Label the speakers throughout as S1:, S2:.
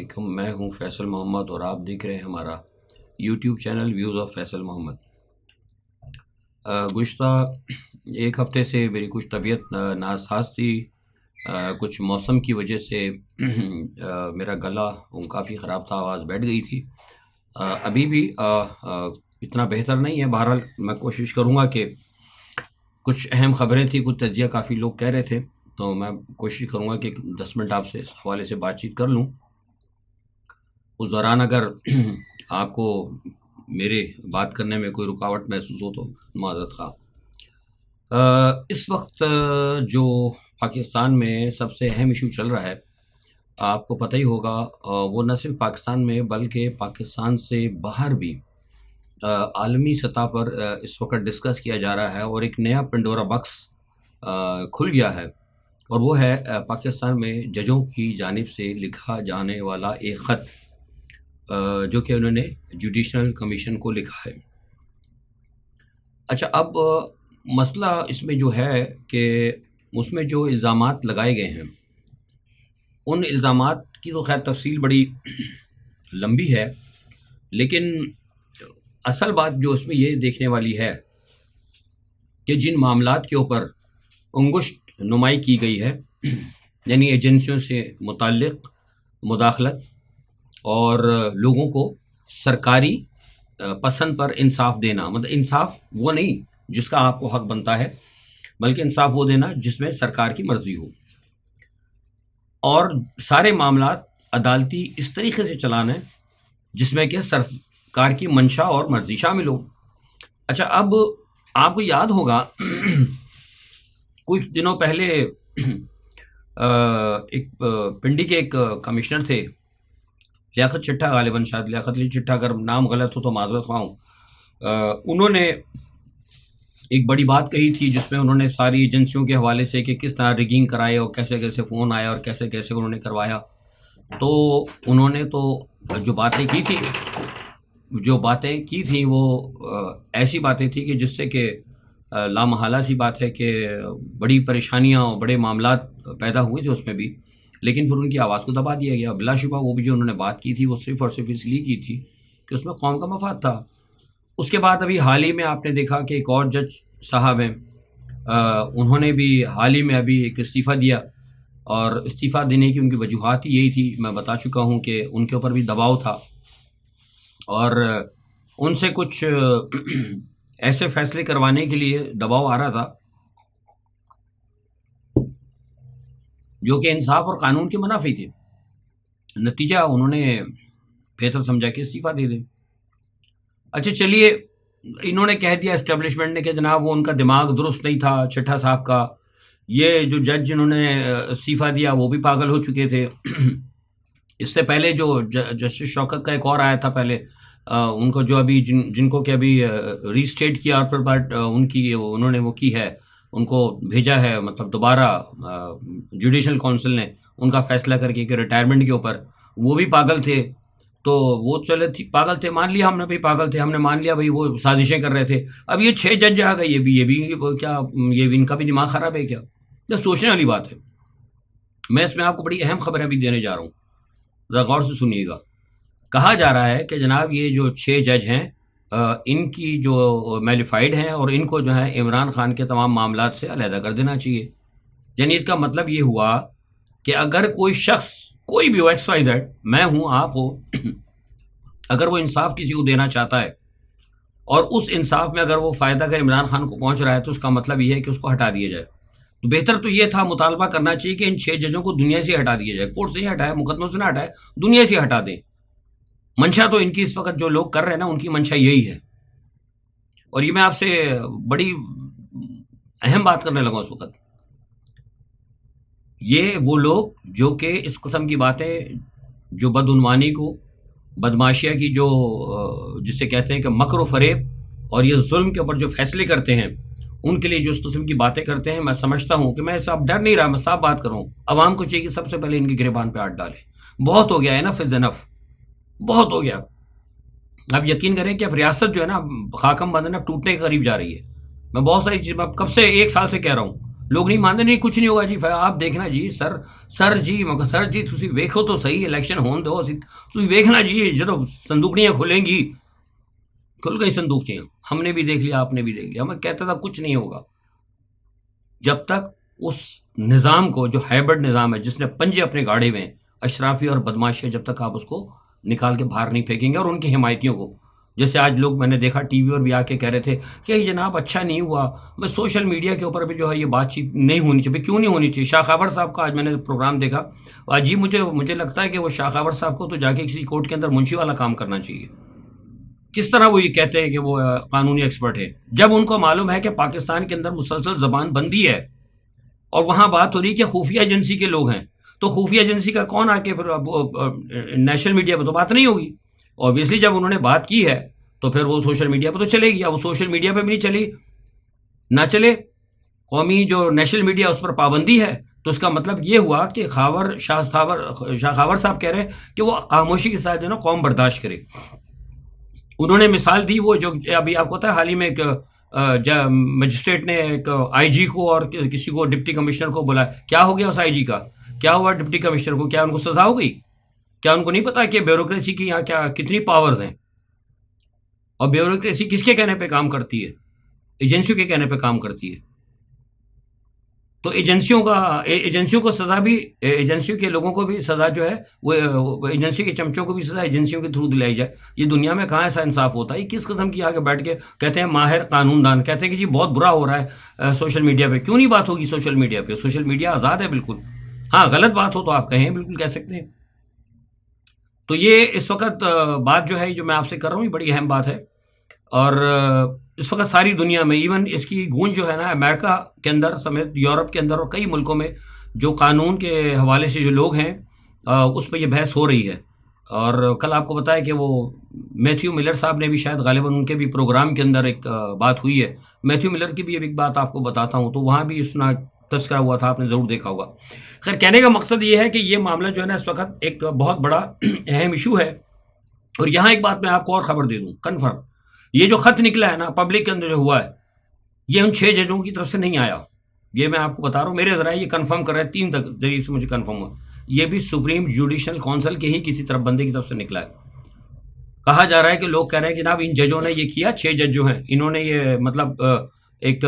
S1: علیکم، میں ہوں فیصل محمد اور آپ دیکھ رہے ہیں ہمارا YouTube channel views of Faisal Muhammad. گزشتہ ایک ہفتے سے میری کچھ طبیعت ناساز تھی، کچھ موسم کی وجہ سے میرا گلا کافی خراب تھا، آواز بیٹھ گئی تھی۔ ابھی بھی اتنا بہتر نہیں ہے، بہرحال میں کوشش کروں گا کہ کچھ اہم خبریں تھیں، کچھ تجزیہ کافی لوگ کہہ رہے تھے، تو میں کوشش کروں گا کہ 10 منٹ آپ سے اس حوالے سے بات چیت کر لوں۔ اس دوران اگر آپ کو میرے بات کرنے میں کوئی رکاوٹ محسوس ہو تو معذرت خواہ۔ اس وقت جو پاکستان میں سب سے اہم ایشو چل رہا ہے، آپ کو پتہ ہی ہوگا، وہ نہ صرف پاکستان میں بلکہ پاکستان سے باہر بھی عالمی سطح پر اس وقت ڈسکس کیا جا رہا ہے، اور ایک نیا پنڈورا باکس کھل گیا ہے، اور وہ ہے پاکستان میں ججوں کی جانب سے لکھا جانے والا ایک خط جو کہ انہوں نے جوڈیشنل کمیشن کو لکھا ہے۔ اچھا، اب مسئلہ اس میں جو ہے کہ اس میں جو الزامات لگائے گئے ہیں، ان الزامات کی تو خیر تفصیل بڑی لمبی ہے، لیکن اصل بات جو اس میں یہ دیکھنے والی ہے کہ جن معاملات کے اوپر انگشت نمائی کی گئی ہے، یعنی ایجنسیوں سے متعلق مداخلت اور لوگوں کو سرکاری پسند پر انصاف دینا، مطلب انصاف وہ نہیں جس کا آپ کو حق بنتا ہے، بلکہ انصاف وہ دینا جس میں سرکار کی مرضی ہو، اور سارے معاملات عدالتی اس طریقے سے چلانا ہے جس میں کہ سرکار کی منشا اور مرضی شامل ہو۔ اچھا، اب آپ کو یاد ہوگا کچھ دنوں پہلے ایک پنڈی کے ایک کمشنر تھے، لیاقت چٹھا، غالباً شاید لیاقت علی چٹھا، اگر نام غلط ہو تو معذرت خواہ ہوں، انہوں نے ایک بڑی بات کہی تھی جس میں انہوں نے ساری ایجنسیوں کے حوالے سے کہ کس طرح ریگنگ کرائے اور کیسے کیسے فون آیا اور کیسے کیسے انہوں نے کروایا۔ تو انہوں نے تو جو باتیں کی تھیں وہ ایسی باتیں تھیں کہ جس سے کہ لامحالہ سی بات ہے کہ بڑی پریشانیاں اور بڑے معاملات پیدا ہوئے تھے اس میں بھی، لیکن پھر ان کی آواز کو دبا دیا گیا۔ بلا شبہ وہ بھی جو انہوں نے بات کی تھی وہ صرف اور صرف اس لیے کی تھی کہ اس میں قوم کا مفاد تھا۔ اس کے بعد ابھی حال ہی میں آپ نے دیکھا کہ ایک اور جج صاحب ہیں، انہوں نے بھی حال ہی میں ابھی ایک استعفیٰ دیا، اور استعفیٰ دینے کی ان کی وجوہات ہی یہی تھی، میں بتا چکا ہوں کہ ان کے اوپر بھی دباؤ تھا، اور ان سے کچھ ایسے فیصلے کروانے کے لیے دباؤ آ رہا تھا جو کہ انصاف اور قانون کے منافی تھے۔ نتیجہ انہوں نے بہتر سمجھا کہ استعفیٰ دے دیں۔ اچھا چلیے، انہوں نے کہہ دیا اسٹیبلشمنٹ نے کہ جناب وہ ان کا دماغ درست نہیں تھا چٹھا صاحب کا، یہ جو جج جنہوں نے استعفیٰ دیا وہ بھی پاگل ہو چکے تھے۔ اس سے پہلے جو جسٹس شوکت کا ایک اور آیا تھا پہلے، ان کو جو ابھی جن کو کہ ابھی ری اسٹیٹ کیا، اور پھر بعد ان کی انہوں نے وہ کی ہے، ان کو بھیجا ہے، مطلب دوبارہ جوڈیشل کونسل نے ان کا فیصلہ کر کے کہ ریٹائرمنٹ کے اوپر، وہ بھی پاگل تھے۔ تو وہ چلے پاگل تھے، مان لیا ہم نے بھائی پاگل تھے، ہم نے مان لیا بھائی وہ سازشیں کر رہے تھے۔ اب یہ 6 جج آ گئے، یہ بھی کیا، یہ بھی ان کا بھی دماغ خراب ہے کیا؟ یہ سوچنے والی بات ہے۔ میں اس میں آپ کو بڑی اہم خبریں بھی دینے جا رہا ہوں، ذرا غور سے سنیے گا۔ کہا جا رہا ہے کہ جناب یہ جو 6 جج ہیں، ان کی جو میلیفائڈ ہیں، اور ان کو جو ہے عمران خان کے تمام معاملات سے علیحدہ کر دینا چاہیے۔ یعنی اس کا مطلب یہ ہوا کہ اگر کوئی شخص، کوئی بھی ہو، ایکس وائی زیڈ، میں ہوں، آپ ہو، اگر وہ انصاف کسی کو دینا چاہتا ہے اور اس انصاف میں اگر وہ فائدہ اگر عمران خان کو پہنچ رہا ہے، تو اس کا مطلب یہ ہے کہ اس کو ہٹا دیا جائے۔ تو بہتر تو یہ تھا، مطالبہ کرنا چاہیے کہ ان 6 ججوں کو دنیا سے ہٹا دیا جائے، کورٹ سے نہیں ہٹائے، مقدموں سے نہ ہٹائے، دنیا سے ہٹا دیں۔ منشا تو ان کی اس وقت جو لوگ کر رہے ہیں نا، ان کی منشا یہی ہے۔ اور یہ میں آپ سے بڑی اہم بات کرنے لگا اس وقت، یہ وہ لوگ جو کہ اس قسم کی باتیں، جو بدعنوانی کو، بدماشیہ کی، جو جسے کہتے ہیں کہ مکر و فریب اور یہ ظلم کے اوپر جو فیصلے کرتے ہیں، ان کے لیے جو اس قسم کی باتیں کرتے ہیں، میں سمجھتا ہوں کہ میں اس سے اب ڈر نہیں رہا، میں صاف بات کروں، عوام کو چاہیے کہ سب سے پہلے ان کی گریبان پہ ہاتھ ڈالیں۔ بہت ہو گیا، انف از انف، بہت ہو گیا۔ اب یقین کریں کہ اب ریاست جو ہے نا، خاکم بندن اب ٹوٹنے کے قریب جا رہی ہے۔ میں بہت ساری چیزیں اب کب سے 1 سال سے کہہ رہا ہوں، لوگ نہیں مانتے، نہیں کچھ نہیں ہوگا جی، آپ دیکھنا جی سر جی تسی ویکھو تو صحیح، الیکشن ہون دو، تسی ویکھنا جی جدو صندوقڑیاں کھلیں گی، کھل گئی صندوقچیاں، ہم نے بھی دیکھ لیا، آپ نے بھی دیکھ لیا، میں کہتا تھا کچھ نہیں ہوگا جب تک اس نظام کو، جو ہائبرڈ نظام ہے جس نے پنجے اپنے گاڑے میں، اشرافی اور بدماشی، جب تک آپ اس کو نکال کے باہر نہیں پھینکیں گے، اور ان کی حمایتیوں کو، جیسے آج لوگ میں نے دیکھا ٹی وی پر بھی آ کے کہہ رہے تھے کہ یہ جناب اچھا نہیں ہوا، میں سوشل میڈیا کے اوپر بھی جو ہے یہ بات چیت نہیں ہونی چاہیے، کیوں نہیں ہونی چاہیے؟ شاہ خاور صاحب کا آج میں نے پروگرام دیکھا، عجیب، مجھے لگتا ہے کہ وہ شاہ خاور صاحب کو تو جا کے کسی کورٹ کے اندر منشی والا کام کرنا چاہیے۔ کس طرح وہ یہ کہتے ہیں کہ وہ قانونی ایکسپرٹ ہے، جب ان کو معلوم ہے کہ پاکستان کے اندر مسلسل زبان بندی ہے، اور وہاں بات ہو رہی ہے کہ خفیہ ایجنسی کے لوگ ہیں، تو خفیہ ایجنسی کا کون آ کے پھر نیشنل میڈیا پہ تو بات نہیں ہوگی، اوبیسلی جب انہوں نے بات کی ہے تو پھر وہ سوشل میڈیا پہ تو چلے گی، اب وہ سوشل میڈیا پہ بھی نہیں چلی، نہ چلے، قومی جو نیشنل میڈیا اس پر پابندی ہے، تو اس کا مطلب یہ ہوا کہ شاہ خاور صاحب کہہ رہے ہیں کہ وہ خاموشی کے ساتھ جو نا قوم برداشت کرے۔ انہوں نے مثال دی، وہ جو ابھی آپ کو پتا ہے حال ہی میں ایک مجسٹریٹ نے ایک آئی جی کو اور کسی کو ڈپٹی کمشنر کو بولا، کیا ہو گیا اس آئی جی کا، کیا ہوا ڈپٹی کمشنر کو، کیا ان کو سزا ہو گئی؟ کیا ان کو نہیں پتا کہ بیوروکریسی کی یہاں کیا کتنی پاورز ہیں، اور بیوروکریسی کس کے کہنے پہ کام کرتی ہے؟ ایجنسیوں کے کہنے پہ کام کرتی ہے۔ تو ایجنسیوں کو سزا بھی، ایجنسیوں کے لوگوں کو بھی سزا جو ہے وہ ایجنسی کے چمچوں کو بھی سزا ایجنسیوں کے تھرو دلائی جائے۔ یہ دنیا میں کہاں ایسا انصاف ہوتا ہے؟ یہ کس قسم کی آگے بیٹھ کے کہتے ہیں ماہر قانون دان، کہتے ہیں کہ جی بہت برا ہو رہا ہے سوشل میڈیا پہ، کیوں نہیں بات ہوگی سوشل میڈیا پہ؟ سوشل میڈیا آزاد ہے بالکل، ہاں غلط بات ہو تو آپ کہیں، بالکل کہہ سکتے ہیں۔ تو یہ اس وقت بات جو ہے جو میں آپ سے کر رہا ہوں، یہ بڑی اہم بات ہے، اور اس وقت ساری دنیا میں ایون اس کی گونج جو ہے نا، امریکہ کے اندر سمیت یورپ کے اندر اور کئی ملکوں میں جو قانون کے حوالے سے جو لوگ ہیں اس پہ یہ بحث ہو رہی ہے۔ اور کل آپ کو بتایا کہ وہ میتھیو ملر صاحب نے بھی شاید غالباً ان کے بھی پروگرام کے اندر ایک بات ہوئی ہے، میتھیو ملر کی بھی ایک بات آپ کو بتاتا ہوں، تو وہاں بھی اس نے تذکرہ ہوا تھا، آپ نے ضرور دیکھا ہوگا۔ خیر، کہنے کا مقصد یہ ہے کہ یہ معاملہ جو ہے نا اس وقت ایک بہت بڑا اہم ایشو ہے۔ اور یہاں ایک بات میں آپ کو اور خبر دے دوں کنفرم، یہ جو خط نکلا ہے نا پبلک کے اندر جو ہوا ہے، یہ ان 6 ججوں کی طرف سے نہیں آیا، یہ میں آپ کو بتا رہا ہوں، میرے ذرائع یہ کنفرم کر رہے ہیں، 3 تک ذریعے سے مجھے کنفرم ہوا، یہ بھی سپریم جوڈیشل کونسل کے ہی کسی طرف بندے کی طرف سے نکلا ہے۔ کہا جا رہا ہے کہ لوگ کہہ رہے ہیں کہ جناب ان ججوں نے یہ کیا، 6 جج جو ہیں انہوں نے یہ مطلب ایک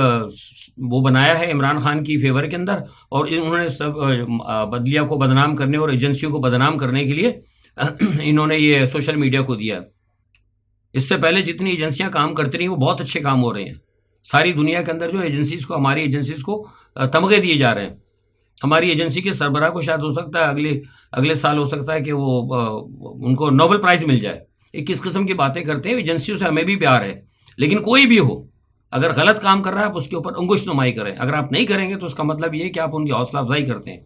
S1: وہ بنایا ہے عمران خان کی فیور کے اندر، اور انہوں نے سب بدلیہ کو بدنام کرنے اور ایجنسیوں کو بدنام کرنے کے لیے انہوں نے یہ سوشل میڈیا کو دیا۔ اس سے پہلے جتنی ایجنسیاں کام کرتی رہی وہ بہت اچھے کام ہو رہے ہیں، ساری دنیا کے اندر جو ایجنسیز کو، ہماری ایجنسیز کو تمغے دیے جا رہے ہیں۔ ہماری ایجنسی کے سربراہ کو شاید ہو سکتا ہے اگلے سال ہو سکتا ہے کہ وہ ان کو نوبل پرائز مل جائے۔ یہ کس قسم کی باتیں کرتے ہیں؟ ایجنسیوں سے ہمیں بھی پیار ہے، لیکن کوئی بھی ہو اگر غلط کام کر رہا ہے آپ اس کے اوپر انگشت نمائی کریں، اگر آپ نہیں کریں گے تو اس کا مطلب یہ ہے کہ آپ ان کی حوصلہ افزائی کرتے ہیں۔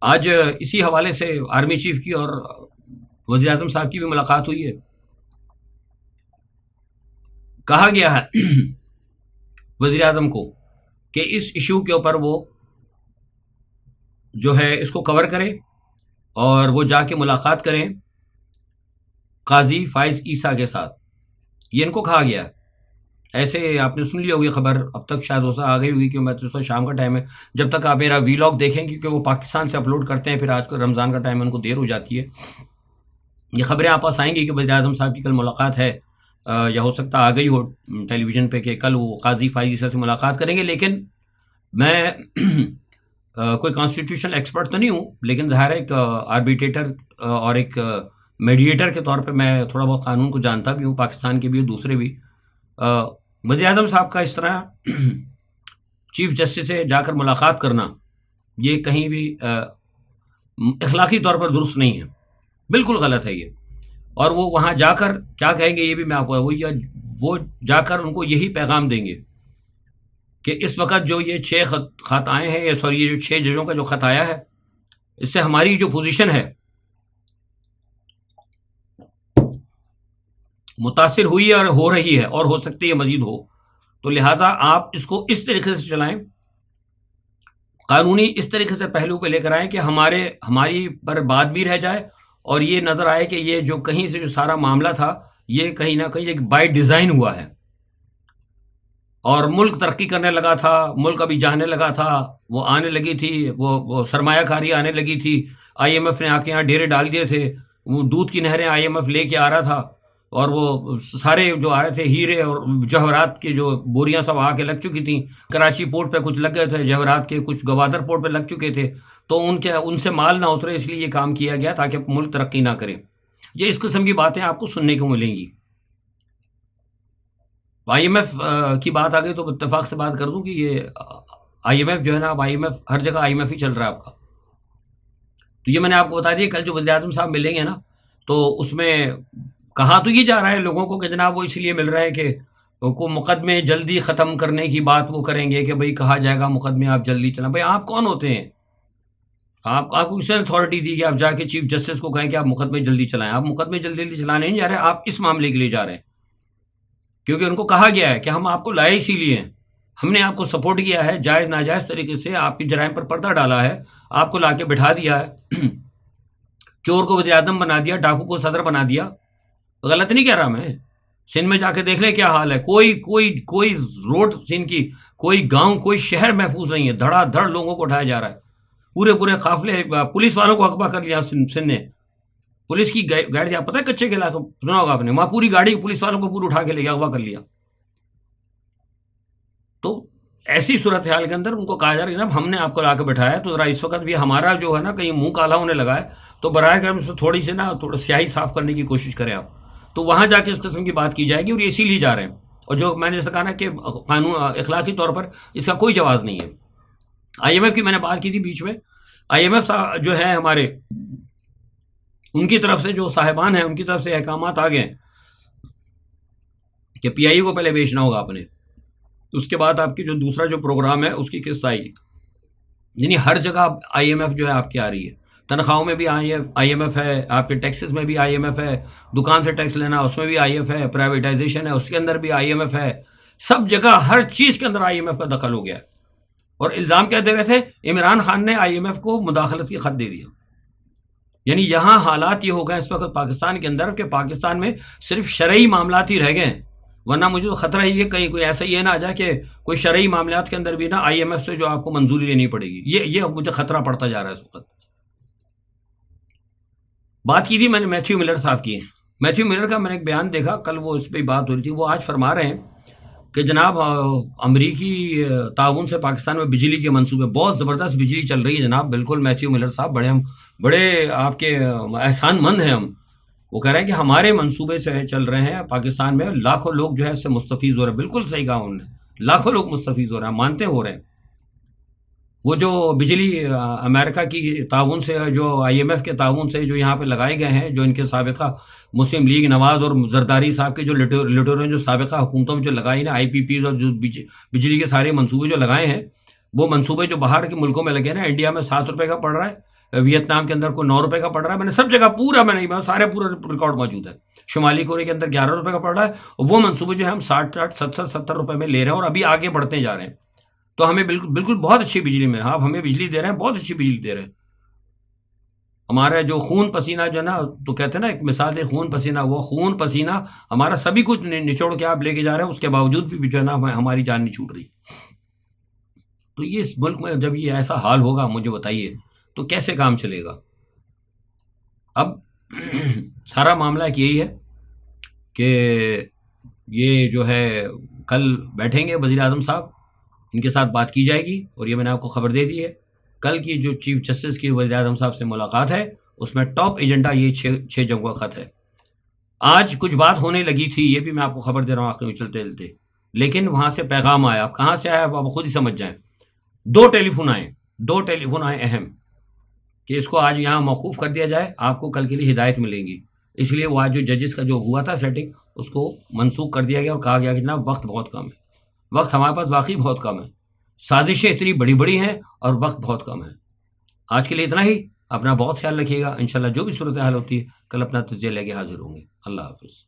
S1: آج اسی حوالے سے آرمی چیف کی اور وزیر اعظم صاحب کی بھی ملاقات ہوئی ہے، کہا گیا ہے وزیر اعظم کو کہ اس ایشو کے اوپر وہ جو ہے اس کو کور کریں، اور وہ جا کے ملاقات کریں قاضی فائز عیسیٰ کے ساتھ، یہ ان کو کہا گیا ہے۔ ایسے آپ نے سن لی ہوگی خبر، اب تک شاید وہ آ گئی ہوگی کہ میں تو شام کا ٹائم ہے، جب تک آپ میرا ویلاگ دیکھیں، کیونکہ وہ پاکستان سے اپلوڈ کرتے ہیں، پھر آج کل رمضان کا ٹائم ہے، ان کو دیر ہو جاتی ہے، یہ خبریں آپ پاس آئیں گی کہ وزیر اعظم صاحب کی کل ملاقات ہے، یا ہو سکتا آ گئی ہو ٹیلی ویژن پہ کہ کل وہ قاضی فائز عیسیٰ سے ملاقات کریں گے۔ لیکن میں کوئی کانسٹیٹیوشنل ایکسپرٹ تو نہیں ہوں، لیکن ظاہر ہے ایک آربیٹریٹر اور ایک میڈیٹر کے طور پہ میں تھوڑا بہت قانون کو جانتا بھی ہوں، پاکستان کے بھی اور دوسرے بھی۔ وزیر اعظم صاحب کا اس طرح چیف جسٹس سے جا کر ملاقات کرنا یہ کہیں بھی اخلاقی طور پر درست نہیں ہے، بالکل غلط ہے یہ۔ اور وہ وہاں جا کر کیا کہیں گے یہ بھی میں آپ کو، وہ جا کر ان کو یہی پیغام دیں گے کہ اس وقت جو یہ 6 خط آئے ہیں، سوری یہ جو 6 ججوں کا جو خط آیا ہے، اس سے ہماری جو پوزیشن ہے متاثر ہوئی ہے اور ہو رہی ہے، اور ہو سکتی ہے مزید ہو، تو لہٰذا آپ اس کو اس طریقے سے چلائیں، قانونی اس طریقے سے پہلو پہ لے کر آئیں کہ ہماری پر بات بھی رہ جائے، اور یہ نظر آئے کہ یہ جو کہیں سے جو سارا معاملہ تھا یہ کہیں نہ کہیں ایک بائی ڈیزائن ہوا ہے۔ اور ملک ترقی کرنے لگا تھا، ملک ابھی جانے لگا تھا، وہ آنے لگی تھی، وہ سرمایہ کاری آنے لگی تھی، آئی ایم ایف نے آ کے یہاں ڈیرے ڈال دیے تھے، وہ دودھ کی نہریں آئی ایم ایف لے کے آ رہا تھا، اور وہ سارے جو آ رہے تھے ہیرے اور جواہرات کی جو بوریاں سب آ کے لگ چکی تھیں، کراچی پورٹ پہ کچھ لگ گئے تھے جواہرات کے، کچھ گوادر پورٹ پہ لگ چکے تھے، تو ان سے مال نہ اترے، اس لیے یہ کام کیا گیا تاکہ ملک ترقی نہ کرے۔ یہ اس قسم کی باتیں آپ کو سننے کو ملیں گی۔ آئی ایم ایف کی بات آ گئی تو اتفاق سے بات کر دوں کہ یہ آئی ایم ایف جو ہے نا، اب آئی ایم ایف ہر جگہ آئی ایم ایف ہی چل رہا ہے آپ کا۔ تو یہ میں نے آپ کو بتا دیا، کل جو وزیر اعظم صاحب ملیں گے نا، تو اس میں کہا تو یہ جا رہا ہے لوگوں کو کہ جناب وہ اس لیے مل رہے ہیں کہ کو مقدمے جلدی ختم کرنے کی بات وہ کریں گے، کہ بھئی کہا جائے گا مقدمے آپ جلدی چلائیں۔ بھئی آپ کون ہوتے ہیں؟ آپ کو کس نے اتھارٹی دی کہ آپ جا کے چیف جسٹس کو کہیں کہ آپ مقدمے جلدی چلائیں؟ آپ مقدمے جلدی جلدی چلانے نہیں جا رہے، آپ اس معاملے کے لیے جا رہے ہیں، کیونکہ ان کو کہا گیا ہے کہ ہم آپ کو لائے اسی لیے ہیں، ہم نے آپ کو سپورٹ کیا ہے، جائز ناجائز طریقے سے آپ کی جرائم پر پردہ ڈالا ہے، آپ کو لا کے بٹھا دیا ہے، چور کو وزیر اعظم بنا دیا، ڈاکو کو صدر بنا دیا۔ غلط نہیں کہہ رہا میں، سندھ میں جا کے دیکھ لیں کیا حال ہے، کوئی روڈ سندھ کی، کوئی گاؤں، کوئی شہر محفوظ نہیں ہے، دھڑا دھڑ لوگوں کو اٹھایا جا رہا ہے، پورے قافلے، پولیس والوں کو اغوا کر لیا سندھ نے، پولیس کی گاڑی، آپ پتہ ہے کچے کے علاقے سنا ہوگا آپ نے، وہاں پوری گاڑی پولیس والوں کو پورے اٹھا کے لے گیا، اغوا کر لیا۔ تو ایسی صورتحال کے اندر ان کو کہا جا رہا ہے جناب ہم نے آپ کو لا کے بٹھایا ہے، تو ذرا اس وقت بھی ہمارا جو ہے نا کہیں منہ کالا ہونے لگا ہے، تو براہ کرم سے تھوڑی سی نا تھوڑا سیاہی صاف کرنے کی کوشش کریں آپ، تو وہاں جا کے اس قسم کی بات کی جائے گی، اور یہ اسی لیے جا رہے ہیں۔ اور جو میں نے جیسے کہا نا کہ قانون اخلاقی طور پر اس کا کوئی جواز نہیں ہے۔ آئی ایم ایف کی میں نے بات کی تھی بیچ میں، آئی ایم ایف جو ہے ہمارے، ان کی طرف سے جو صاحبان ہیں ان کی طرف سے احکامات آ گئے کہ پی آئی کو پہلے بیچنا ہوگا آپ نے، اس کے بعد آپ کی جو دوسرا جو پروگرام ہے اس کی قسط آئے گی، یعنی ہر جگہ آئی ایم ایف جو ہے آپ کی آ رہی ہے، تنخواہوں میں بھی آئی ایم ایف ہے، آپ کے ٹیکسز میں بھی آئی ایم ایف ہے، دکان سے ٹیکس لینا اس میں بھی آئی ایف ہے، پرائیویٹائزیشن ہے اس کے اندر بھی آئی ایم ایف ہے، سب جگہ ہر چیز کے اندر آئی ایم ایف کا دخل ہو گیا ہے۔ اور الزام کیا دے رہے تھے؟ عمران خان نے آئی ایم ایف کو مداخلت کی خط دے دیا، یعنی یہاں حالات یہ ہو گئے اس وقت پاکستان کے اندر کہ پاکستان میں صرف شرعی معاملات ہی رہ گئے ہیں، ورنہ مجھے تو خطرہ ہی ہے کہیں کوئی ایسا یہ نہ آ جائے کہ کوئی شرعی معاملات کے اندر بھی نا آئی ایم ایف سے جو آپ کو منظوری لینی پڑے گی، یہ مجھے خطرہ پڑتا جا رہا ہے اس وقت۔ بات کی تھی میں نے میتھیو ملر صاحب کی، میتھیو ملر کا میں نے ایک بیان دیکھا کل، وہ اس پہ بات ہو رہی تھی، وہ آج فرما رہے ہیں کہ جناب امریکی تعاون سے پاکستان میں بجلی کے منصوبے، بہت زبردست بجلی چل رہی ہے جناب، بالکل میتھیو ملر صاحب بڑے آپ کے احسان مند ہیں ہم، وہ کہہ رہے ہیں کہ ہمارے منصوبے سے چل رہے ہیں پاکستان میں، لاکھوں لوگ جو ہے اس سے مستفیض ہو رہے ہیں، بالکل صحیح کہا انہوں نے، لاکھوں لوگ مستفیض ہو رہے ہیں، مانتے ہو رہے ہیں۔ وہ جو بجلی امریکہ کی تعاون سے، جو آئی ایم ایف کے تعاون سے جو یہاں پہ لگائے گئے ہیں، جو ان کے سابقہ مسلم لیگ نواز اور زرداری صاحب کے جو لٹوروں نے جو سابقہ حکومتوں میں جو لگائی نا آئی پی پیز، اور جو بجلی کے سارے منصوبے جو لگائے ہیں، وہ منصوبے جو باہر کے ملکوں میں لگے نا، انڈیا میں 7 روپے کا پڑ رہا ہے، ویتنام کے اندر کو 9 روپے کا پڑ رہا ہے، میں نے سب جگہ پورا، میں نہیں سارے پورا ریکارڈ موجود ہے، شمالی کوریا کے اندر 11 روپے کا پڑ رہا ہے، اور وہ منصوبے جو ہے ہم 60 70 روپے میں لے رہے ہیں، اور ابھی آگے بڑھتے جا رہے ہیں، تو ہمیں بالکل بہت اچھی بجلی میں، آپ ہمیں بجلی دے رہے ہیں، بہت اچھی بجلی دے رہے ہیں، ہمارا جو خون پسینہ جو ہے نا، تو کہتے ہیں نا ایک مثال ہے خون پسینہ، وہ خون پسینہ ہمارا سبھی کچھ نچوڑ کے آپ لے کے جا رہے ہیں، اس کے باوجود بھی جو ہے نا ہماری جان نہیں چھوٹ رہی۔ تو یہ اس ملک میں جب یہ ایسا حال ہوگا، مجھے بتائیے تو کیسے کام چلے گا؟ اب سارا معاملہ ایک یہی ہے کہ یہ جو ہے کل بیٹھیں گے وزیر اعظم صاحب، ان کے ساتھ بات کی جائے گی، اور یہ میں نے آپ کو خبر دے دی ہے، کل کی جو چیف جسٹس کی وزیر اعظم صاحب سے ملاقات ہے، اس میں ٹاپ ایجنڈا یہ 6 جنگوں کا خط ہے۔ آج کچھ بات ہونے لگی تھی، یہ بھی میں آپ کو خبر دے رہا ہوں آخر میں چلتے چلتے، لیکن وہاں سے پیغام آیا، اب کہاں سے آیا آپ خود ہی سمجھ جائیں، 2 ٹیلی فون آئے اہم، کہ اس کو آج یہاں موقوف کر دیا جائے، آپ کو کل کے لیے ہدایت ملیں گی، اس لیے وہ آج جو ججز کا جو ہوا تھا سیٹنگ، اس کو منسوخ کر دیا گیا، اور کہا گیا کہ جناب وقت بہت کم ہے، وقت ہمارے پاس واقعی بہت کم ہے، سازشیں اتنی بڑی بڑی ہیں اور وقت بہت کم ہے۔ آج کے لیے اتنا ہی، اپنا بہت خیال رکھیے گا، انشاءاللہ جو بھی صورتحال ہوتی ہے کل اپنا تجزیہ لے کے حاضر ہوں گے۔ اللہ حافظ۔